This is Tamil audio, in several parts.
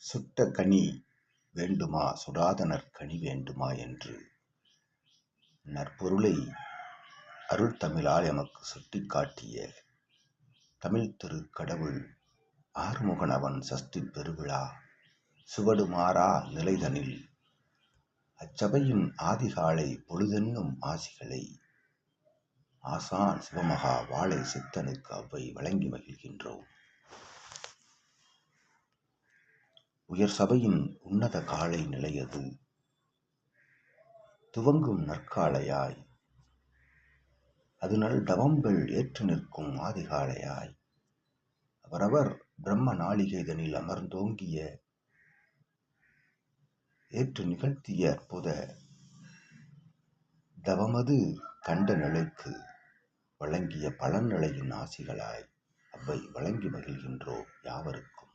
சுட்ட கனி வேண்டுமா சுடாத நற்கனி வேண்டுமா என்று நற்பொருளை அருள்தமிழால் எமக்கு சுட்டிக் காட்டிய தமிழ் திருக்கடவுள் ஆறுமுகன் அவன் சஷ்டிப் பெருவிழா சுவடு மாறா நிலைதனில் அச்சபையின் ஆதிகாலை பொழுதென்னும் ஆசிகளை ஆசான் சிவமகா வாழை சித்தனுக்கு அவ்வை வழங்கி மகிழ்கின்றோம். உயர் சபையின் உன்னத காலை நிலையது துவங்கும் நற்காலையாய், அது நல் தவங்கள் ஏற்று நிற்கும் ஆதிகாலையாய், அவரவர் பிரம்ம நாளிகைதனில் அமர்ந்தோங்கிய ஏற்று நிகழ்த்திய அற்புத தவமது கண்ட நிலைக்கு வழங்கிய பலன் நிலையின் ஆசிகளாய் அவ்வை வழங்கி மகிழ்கின்றோம் யாவருக்கும்.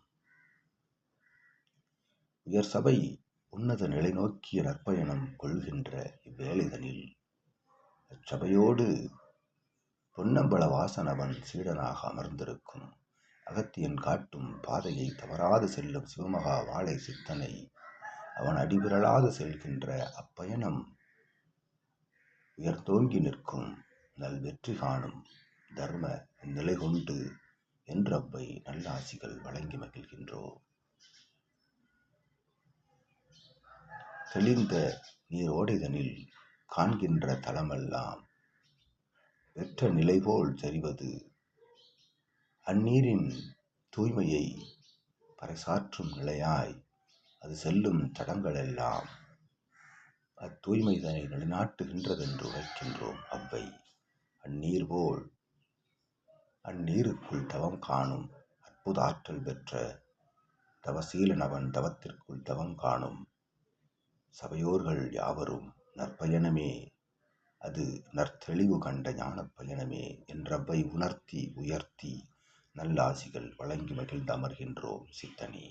உயர் சபை உன்னத நிலை நோக்கிய நற்பயணம் கொள்கின்ற இவ்வேளைதனில் அச்சபையோடு பொன்னம்பல வாசனவன் சீடனாக அமர்ந்திருக்கும் அகத்தியன் காட்டும் பாதையை தவறாது செல்லும் சிவமகா வாழை சித்தனை அவன் அடிவிரலாது செல்கின்ற அப்பயணம் உயர்ந்தோங்கி நிற்கும் நல் வெற்றி காணும் தர்ம நிலை கொண்டு என்று அவ்வை நல்லாசிகள் வழங்கி மகிழ்கின்றோம். தெளிந்த நீரோடைதனில் காண்கின்ற தலமெல்லாம் வெற்ற நிலைபோல் தெரிவது அந்நீரின் தூய்மையை பறைசாற்றும் நிலையாய், அது செல்லும் தடங்களெல்லாம் அத்தூய்மைதனை நிலைநாட்டுகின்றதென்று உரைக்கின்றோம். அவ்வை அந்நீர் போல் அந்நீருக்குள் தவம் காணும் அற்புத ஆற்றல் பெற்ற தவசீலனவன் தவத்திற்குள் தவம் காணும் சபையோர்கள் யாவரும் நற்பயணமே அது நற்தெளிவு கண்ட ஞானப் பயணமே என்றவை உணர்த்தி உயர்த்தி நல்லாசிகள் வழங்கி மகிழ்ந்து அமர்கின்றோம் சித்தனே.